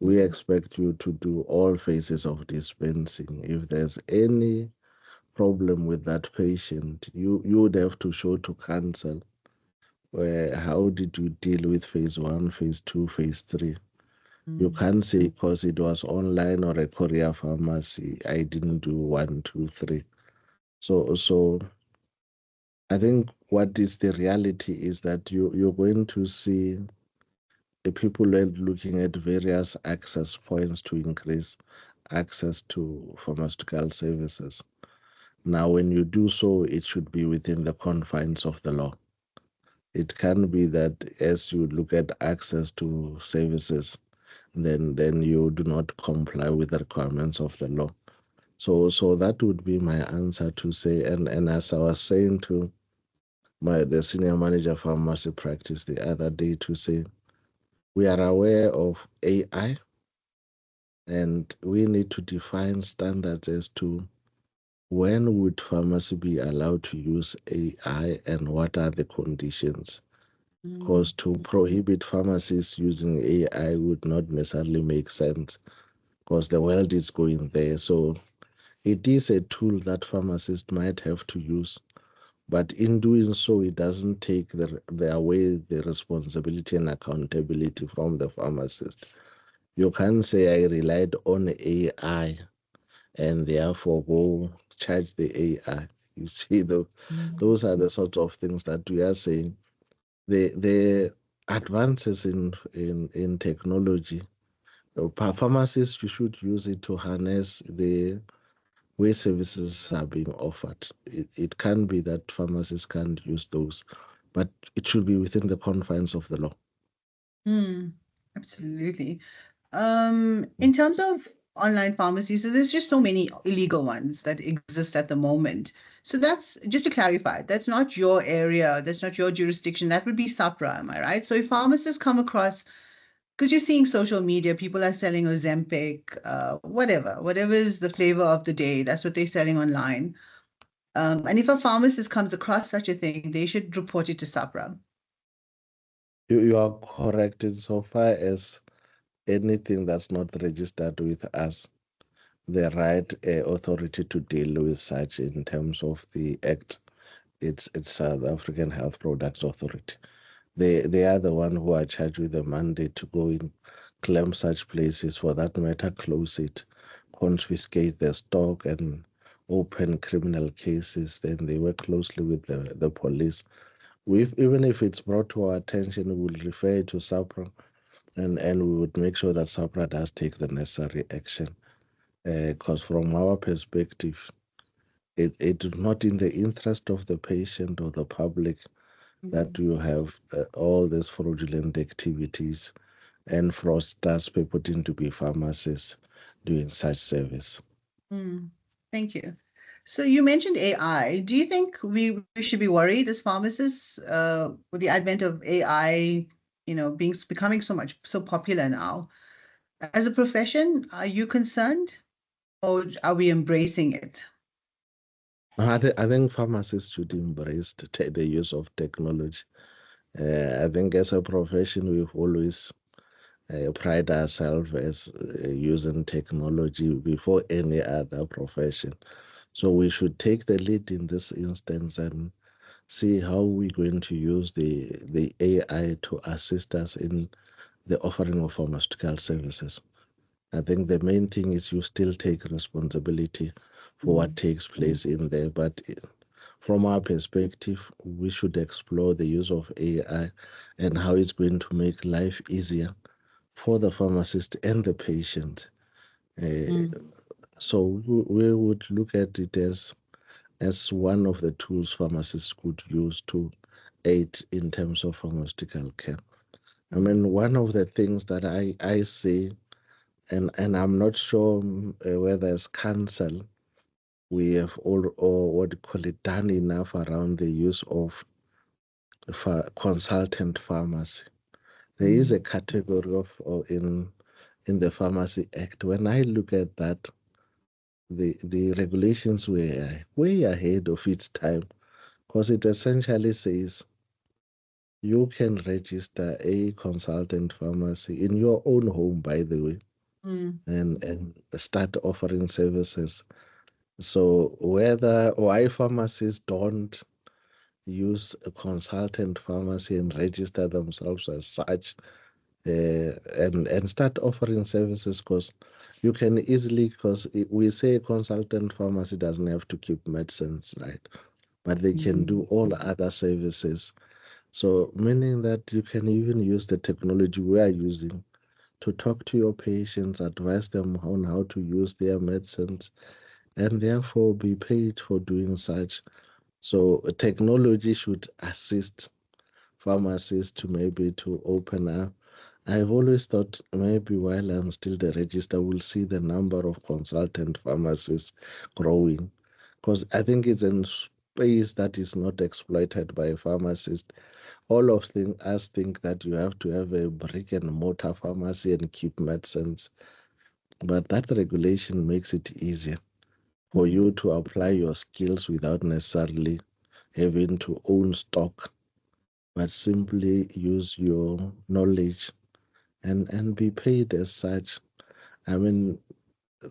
we expect you to do all phases of dispensing. If there's any problem with that patient, you would have to show to counsel where how did you deal with phase one, phase two, phase three. You Mm. can't say because it was online or a courier pharmacy, I didn't do one, two, three. So I think what is the reality is that you're going to see the people are looking at various access points to increase access to pharmaceutical services. Now, when you do so, it should be within the confines of the law. It can be that as you look at access to services, then you do not comply with the requirements of the law. So that would be my answer to say, and as I was saying to the senior manager pharmacy practice the other day to say, we are aware of AI and we need to define standards as to when would pharmacy be allowed to use AI and what are the conditions. Mm. Because to prohibit pharmacists using AI would not necessarily make sense because the world is going there. So it is a tool that pharmacists might have to use, but in doing so, it doesn't take away the responsibility and accountability from the pharmacist. You can't say I relied on AI and therefore go charge the AI. You see, Mm. those are the sort of things that we are saying. The advances in technology, pharmacists, you should use it to harness the way services are being offered. It can be that pharmacists can't use those, but it should be within the confines of the law. Mm. Absolutely. In terms of online pharmacies, so there's just so many illegal ones that exist at the moment. So that's just to clarify, that's not your area, that's not your jurisdiction. That would be SAPRA, am I right? So if pharmacists come across, because you're seeing social media, people are selling Ozempic, whatever is the flavor of the day, that's what they're selling online. And if a pharmacist comes across such a thing, they should report it to SAPRA. You are correct insofar as anything that's not registered with us, the right authority to deal with such in terms of the act. It's South African Health Products Authority. They are the one who are charged with the mandate to go in, claim such places, for that matter, close it, confiscate the stock, and open criminal cases. Then they work closely with the police. Even if it's brought to our attention, we will refer it to SAPRA, and we would make sure that SAPRA does take the necessary action. Because from our perspective, it is not in the interest of the patient or the public that you have all these fraudulent activities and fraudsters purporting to be pharmacists doing such service. Mm, thank you. So you mentioned AI. Do you think we should be worried as pharmacists with the advent of AI, becoming so popular now? As a profession, are you concerned or are we embracing it? I think pharmacists should embrace the use of technology. I think as a profession, we've always pride ourselves as using technology before any other profession. So we should take the lead in this instance and see how we're going to use the AI to assist us in the offering of pharmaceutical services. I think the main thing is you still take responsibility for what Mm. takes place in there. But from our perspective, we should explore the use of AI and how it's going to make life easier for the pharmacist and the patient. Uh, Mm. so we would look at it as one of the tools pharmacists could use to aid in terms of pharmaceutical care. I Mm. mean, one of the things that I see, and I'm not sure whether it's council, we have all, or what do you call it, done enough around the use of consultant pharmacy. There is Mm. a category of or in the Pharmacy Act. When I look at that, the regulations were way ahead of its time because it essentially says you can register a consultant pharmacy in your own home, by the way. and start offering services. So why pharmacies don't use a consultant pharmacy and register themselves as such, and start offering services, because you can easily, because we say consultant pharmacy doesn't have to keep medicines, right? But they can do all other services. So meaning that you can even use the technology we are using to talk to your patients, advise them on how to use their medicines, and therefore be paid for doing such. So technology should assist pharmacies to maybe to open up. I've always thought maybe while I'm still the register, we'll see the number of consultant pharmacists growing, because I think it's a space that is not exploited by pharmacists. All of us think that you have to have a brick and mortar pharmacy and keep medicines, but that regulation makes it easier for you to apply your skills without necessarily having to own stock, but simply use your knowledge and be paid as such. I mean,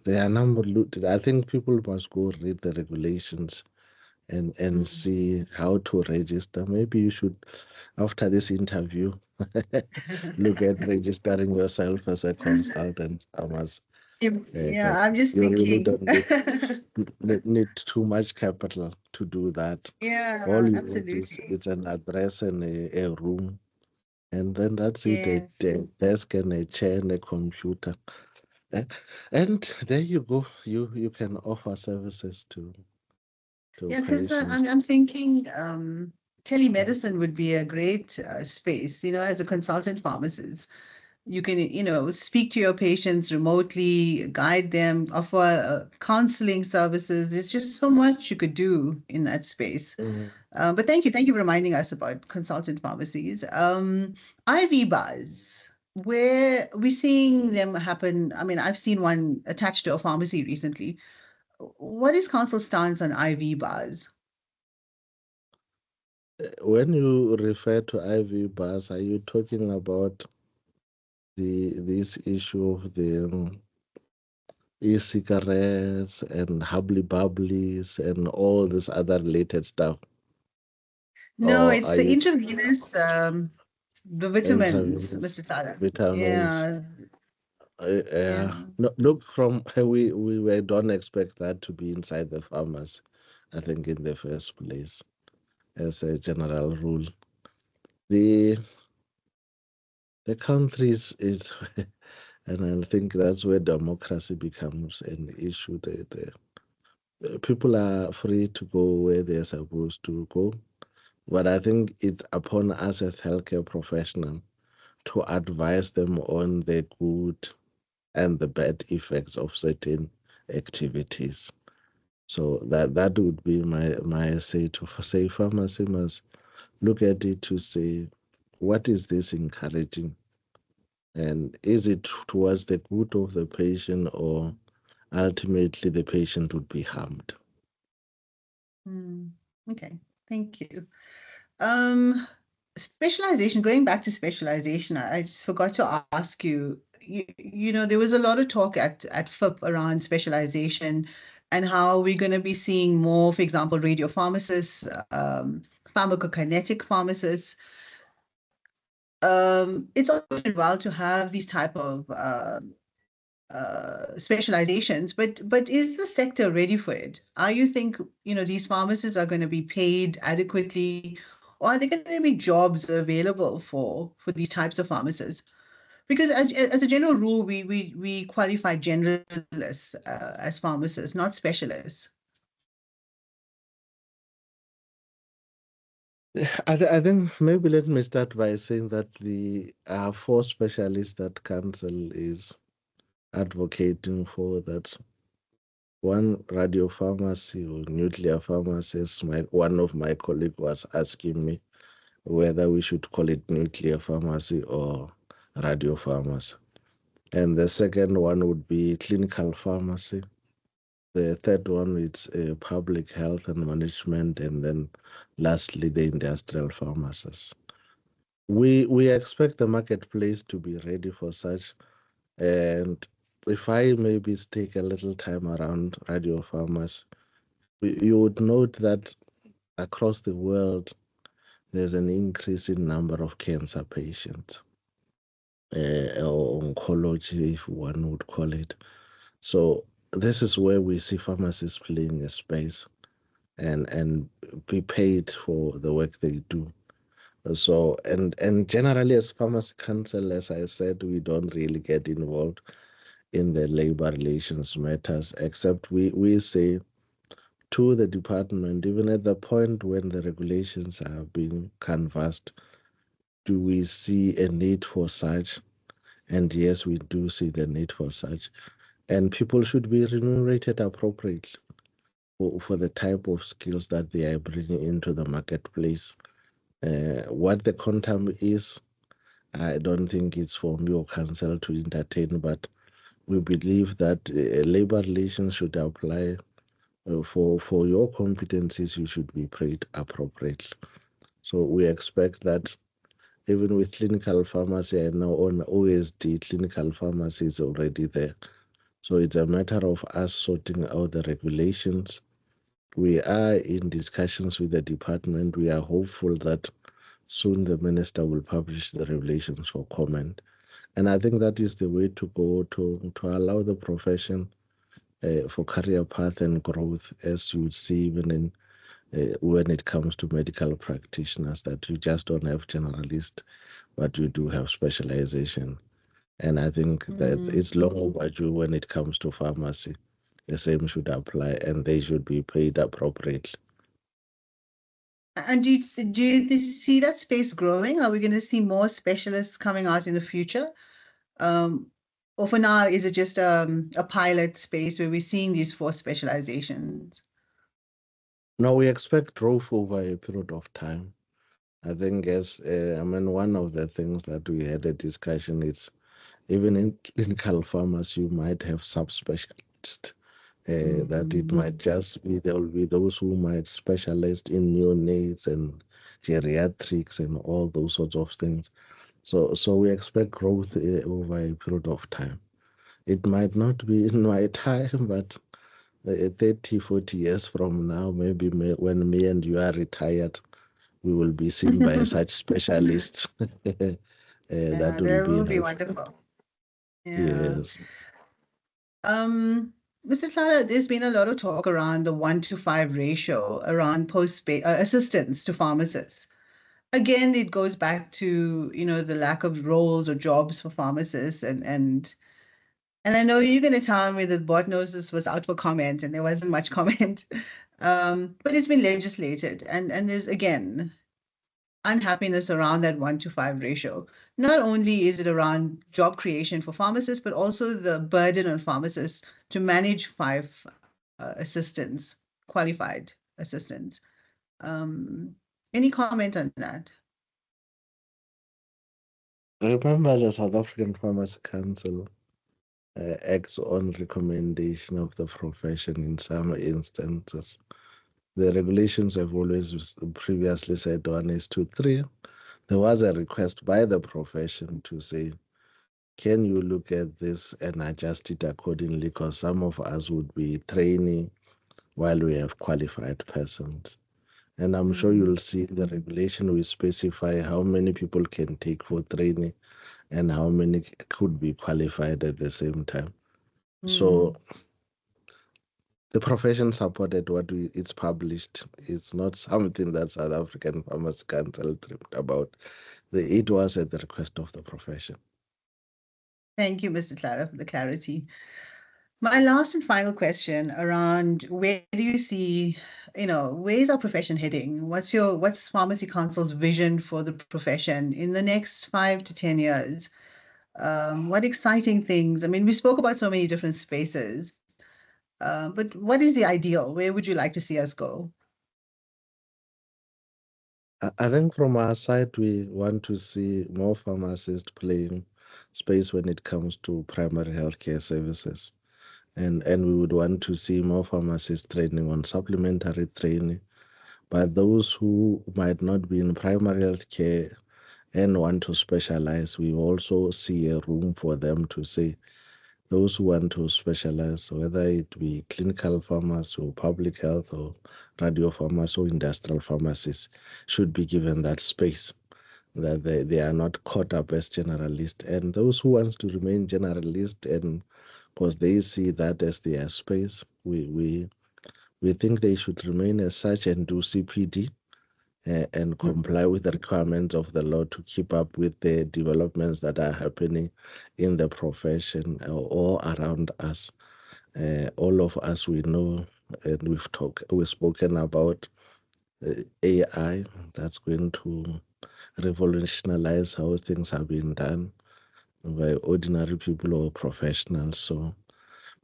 there are number. I think people must go read the regulations and see how to register. Maybe you should, after this interview, look at registering yourself as a consultant. Yeah, Because I'm just you really thinking. don't need too much capital to do that. All Yeah, you need is absolutely. it's an address and a room, and then that's it. Yes. A desk and a chair and a computer. Eh, And there you go. You can offer services to Yeah, because patients. I'm thinking telemedicine would be a great space, as a consultant pharmacist. You can, speak to your patients remotely, guide them, offer counseling services. There's just so much you could do in that space. Mm. But thank you for reminding us about consultant pharmacies. IV bars, where we're seeing them happen. I mean, I've seen one attached to a pharmacy recently. What is council stance on IV bars? When you refer to IV bars, are you talking about this issue of the e-cigarettes and hubbly bubblies and all this other related stuff? No, Or it's are the you intravenous, the vitamins, intravenous Mr. Tlala. vitamins? Yeah, yeah. No, look, from we don't expect that to be inside the farmers, I think, in the first place, as a general rule. The the countries is and I think that's where democracy becomes an issue. The people are free to go where they're supposed to go, but I think it's upon us as healthcare professionals to advise them on the good and the bad effects of certain activities. So that would be my say to say pharmacy must look at it to say, what is this encouraging, and is it towards the good of the patient, or ultimately the patient would be harmed? Hmm. Okay, thank you. Um, Specialization, going back to specialization, I just forgot to ask you, there was a lot of talk at FIP around specialization and how we're going to be seeing more, for example, radiopharmacists, pharmacokinetic pharmacists. It's all good and well to have these type of specializations, but is the sector ready for it? Are you think these pharmacists are going to be paid adequately, or are there going to be jobs available for these types of pharmacists? Because as a general rule, we qualify generalists as pharmacists, not specialists. I think maybe let me start by saying that the four specialists that council is advocating for, that one radiopharmacy or nuclear pharmacist. One of my colleague was asking me whether we should call it nuclear pharmacy or radiopharmacy. And the second one would be clinical pharmacy. The third one is public health and management, and then lastly the industrial pharmacists. We expect the marketplace to be ready for such, and if I maybe take a little time around radiopharmacy, you would note that across the world, there's an increase in number of cancer patients, or oncology, if one would call it. So this is where we see pharmacists playing a space and be paid for the work they do. So and generally as pharmacy counsel, as I said, we don't really get involved in the labor relations matters, except we say to the department, even at the point when the regulations are being canvassed, do we see a need for such? And yes, we do see the need for such. And people should be remunerated appropriately for the type of skills that they are bringing into the marketplace. What the quantum is, I don't think it's for me or council to entertain, but we believe that labor relations should apply. For your competencies, you should be paid appropriately. So we expect that even with clinical pharmacy, I know on OSD, clinical pharmacy is already there. So it's a matter of us sorting out the regulations. We are in discussions with the department. We are hopeful that soon the minister will publish the regulations for comment. And I think that is the way to go to allow the profession for career path and growth, as you would see even in when it comes to medical practitioners, that you just don't have generalist, but you do have specialization. And I think that it's long overdue when it comes to pharmacy. The same should apply, and they should be paid appropriately. And do you see that space growing? Are we going to see more specialists coming out in the future? Or for now, is it just a pilot space where we're seeing these four specializations? Now we expect growth over a period of time. I think as I mean, one of the things that we had a discussion is even in clinical pharmacy, you might have subspecialists. That it might just be there will be those who might specialize in neonates and geriatrics and all those sorts of things. So we expect growth over a period of time. It might not be in my time, but 30, 40 years from now, maybe when me and you are retired, we will be seen by such specialists. That Yeah, will that be will be helpful. wonderful. Yeah. Yes. Mr. Tlala, there's been a lot of talk around the 1 to 5 ratio around assistance to pharmacists. Again, it goes back to, the lack of roles or jobs for pharmacists and I know you're going to tell me that Botnosis was out for comment and there wasn't much comment. But it's been legislated and there's again unhappiness around that 1 to 5 ratio. Not only is it around job creation for pharmacists, but also the burden on pharmacists to manage five assistants, qualified assistants. Any comment on that? Remember, the South African Pharmacy Council acts on recommendation of the profession in some instances. The regulations have always previously said 1:3. There was a request by the profession to say, can you look at this and adjust it accordingly? Because some of us would be training while we have qualified persons. And I'm sure you'll see in the regulation we specify how many people can take for training and how many could be qualified at the same time. So the profession supported it's published. It's not something that South African Pharmacy Council dreamed about. It was at the request of the profession. Thank you, Mr. Clara, for the clarity. My last and final question around where do you see, where is our profession heading? What's Pharmacy Council's vision for the profession in the next 5 to 10 years? What exciting things? I mean, we spoke about so many different spaces, but what is the ideal? Where would you like to see us go? I think from our side, we want to see more pharmacists playing space when it comes to primary healthcare services. And we would want to see more pharmacists training on supplementary training. But those who might not be in primary healthcare and want to specialize, we also see a room for them to say those who want to specialize, whether it be clinical pharmacy or public health or radio pharmacy or industrial pharmacies, should be given that space, that they are not caught up as generalists. And those who wants to remain generalist, and because they see that as their space, we think they should remain as such and do CPD and comply with the requirements of the law to keep up with the developments that are happening in the profession or around us. All of us, we know, and we've spoken about AI that's going to revolutionize how things have been done by ordinary people or professionals. So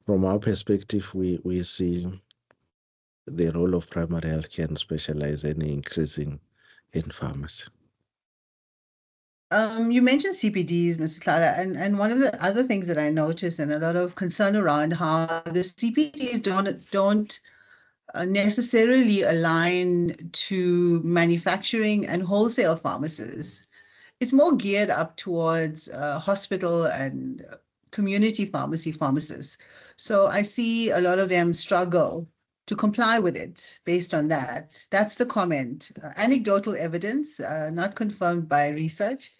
from our perspective, we see the role of primary healthcare and specialization increasing in pharmacy. You mentioned CPDs, Mr. Tlala, and one of the other things that I noticed and a lot of concern around how the CPDs don't necessarily align to manufacturing and wholesale pharmacies. It's more geared up towards hospital and community pharmacists. So I see a lot of them struggle to comply with it based on that. That's the comment. Anecdotal evidence, not confirmed by research,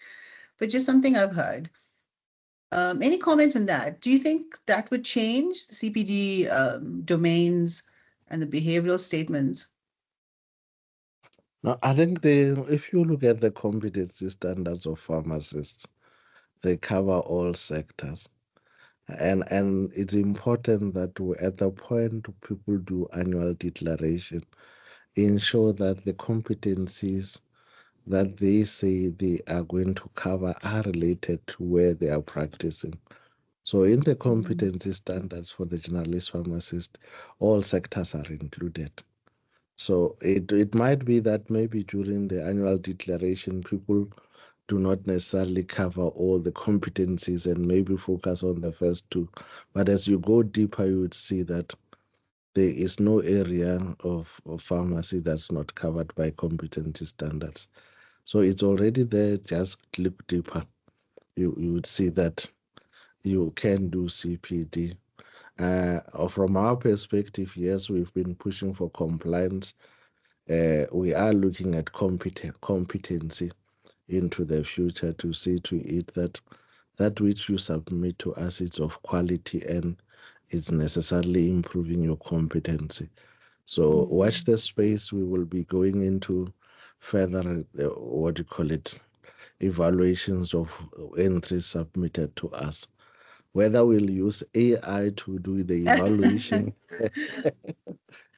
but just something I've heard. Any comments on that? Do you think that would change the CPD domains and the behavioral statements? Now, I think if you look at the competency standards of pharmacists, they cover all sectors. And it's important that at the point people do annual declaration, ensure that the competencies that they say they are going to cover are related to where they are practicing. So in the competency standards for the generalist pharmacist, all sectors are included. So it might be that maybe during the annual declaration, people do not necessarily cover all the competencies and maybe focus on the first two. But as you go deeper, you would see that there is no area of pharmacy that's not covered by competency standards. So it's already there, just look deeper. You would see that you can do CPD. From our perspective, yes, we've been pushing for compliance. We are looking at competency into the future to see to it that that which you submit to us is of quality and is necessarily improving your competency. So watch the space. We will be going into further, what do you call it, evaluations of entries submitted to us. Whether we'll use AI to do the evaluation,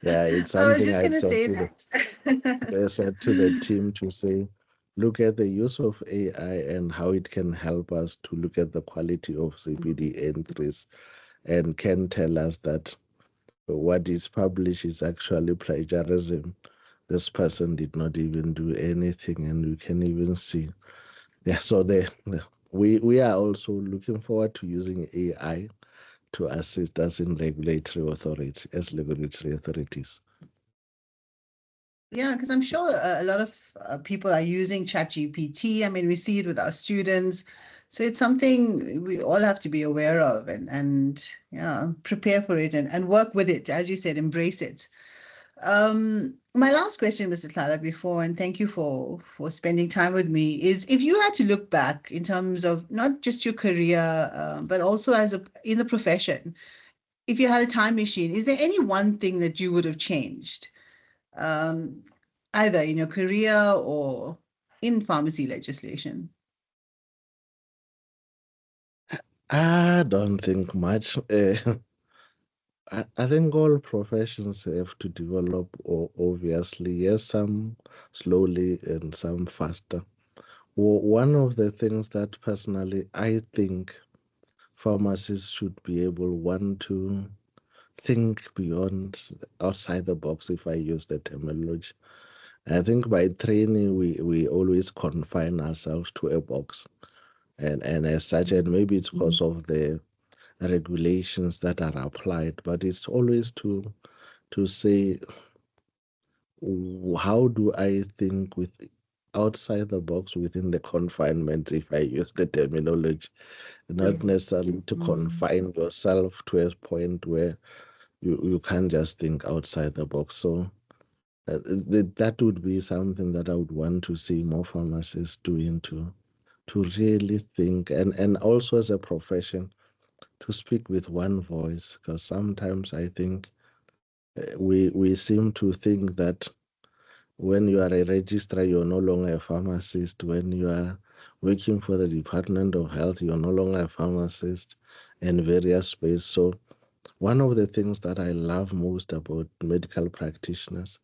yeah, it's I was something just I going to said say to that. the team to say, look at the use of AI and how it can help us to look at the quality of CPD entries, and can tell us that what is published is actually plagiarism. This person did not even do anything, and you can even see. Yeah, so we are also looking forward to using AI to assist us in regulatory authorities. Yeah, because I'm sure a lot of people are using ChatGPT. I mean, we see it with our students. So it's something we all have to be aware of and yeah, prepare for it and work with it. As you said, embrace it. My last question, Mr. Tlala, before, and thank you for spending time with me, is if you had to look back in terms of not just your career, but also in the profession, if you had a time machine, is there any one thing that you would have changed? Either in your career or in pharmacy legislation? I don't think much. I think all professions have to develop, or obviously, yes, some slowly and some faster. One of the things that personally I think pharmacists should be able, one, to think beyond, outside the box, if I use the terminology. I think by training, we always confine ourselves to a box. And as such, and maybe it's because of the regulations that are applied, but it's always to say, how do I think outside the box within the confinements, if I use the terminology, not necessarily to confine yourself to a point where you can't just think outside the box. So that would be something that I would want to see more pharmacists doing to really think, and also as a profession to speak with one voice, because sometimes I think we seem to think that when you are a registrar, you're no longer a pharmacist. When you are working for the Department of Health, you're no longer a pharmacist, and various space. So one of the things that I love most about medical practitioners,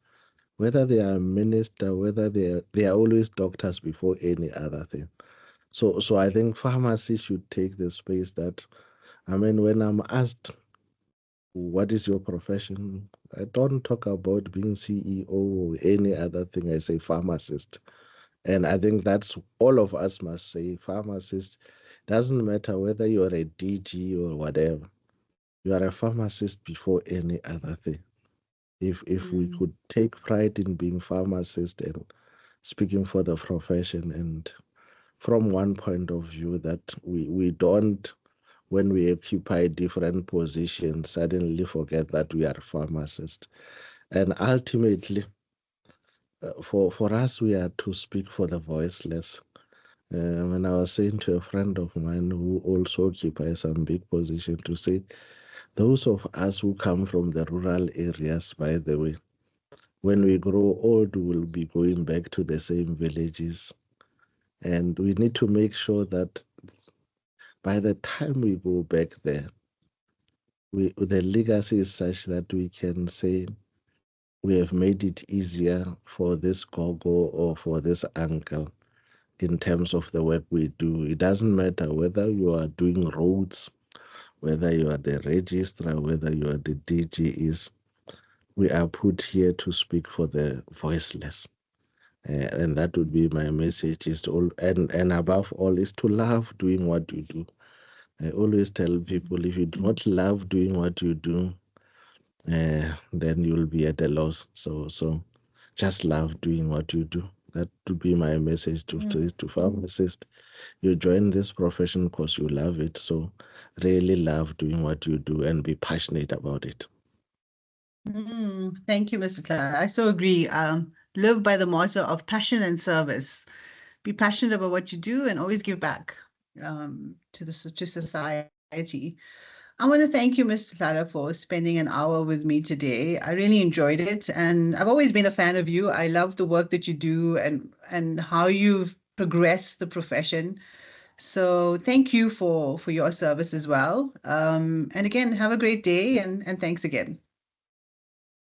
whether they are minister, whether they are always doctors before any other thing. So I think pharmacy should take the space that, I mean, when I'm asked what is your profession, I don't talk about being CEO or any other thing. I say pharmacist. And I think that's all of us must say pharmacist. Doesn't matter whether you're a DG or whatever. You are a pharmacist before any other thing. If we could take pride in being pharmacist and speaking for the profession, and from one point of view that we don't, when we occupy different positions, suddenly forget that we are pharmacists. And ultimately, for us, we are to speak for the voiceless. When I was saying to a friend of mine who also occupies some big position, to say, those of us who come from the rural areas, by the way, when we grow old, we'll be going back to the same villages. And we need to make sure that by the time we go back there, the legacy is such that we can say we have made it easier for this gogo or for this uncle in terms of the work we do. It doesn't matter whether you are doing roads, whether you are the registrar, whether you are the DG, we are put here to speak for the voiceless. And that would be my message, is to all, and above all, is to love doing what you do. I always tell people, if you do not love doing what you do, then you'll be at a loss. So just love doing what you do. That would be my message to pharmacists. You join this profession because you love it. So really love doing what you do and be passionate about it. Thank you, Mr. Tlala. I so agree. Live by the motto of passion and service. Be passionate about what you do and always give back to society. I want to thank you, Mr. Tlala, for spending an hour with me today. I really enjoyed it, and I've always been a fan of you. I love the work that you do and how you've progressed the profession. So thank you for your service as well. And again, have a great day, and thanks again.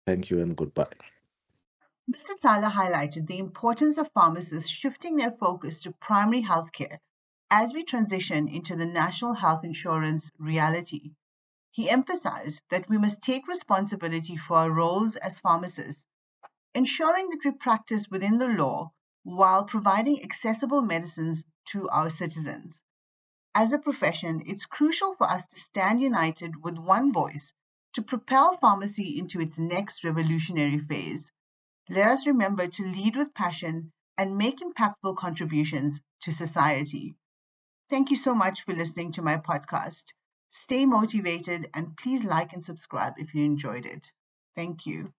Thank you and goodbye. Mr. Tlala highlighted the importance of pharmacists shifting their focus to primary healthcare as we transition into the national health insurance reality. He emphasized that we must take responsibility for our roles as pharmacists, ensuring that we practice within the law while providing accessible medicines to our citizens. As a profession, it's crucial for us to stand united with one voice to propel pharmacy into its next revolutionary phase. Let us remember to lead with passion and make impactful contributions to society. Thank you so much for listening to my podcast. Stay motivated and please like and subscribe if you enjoyed it. Thank you.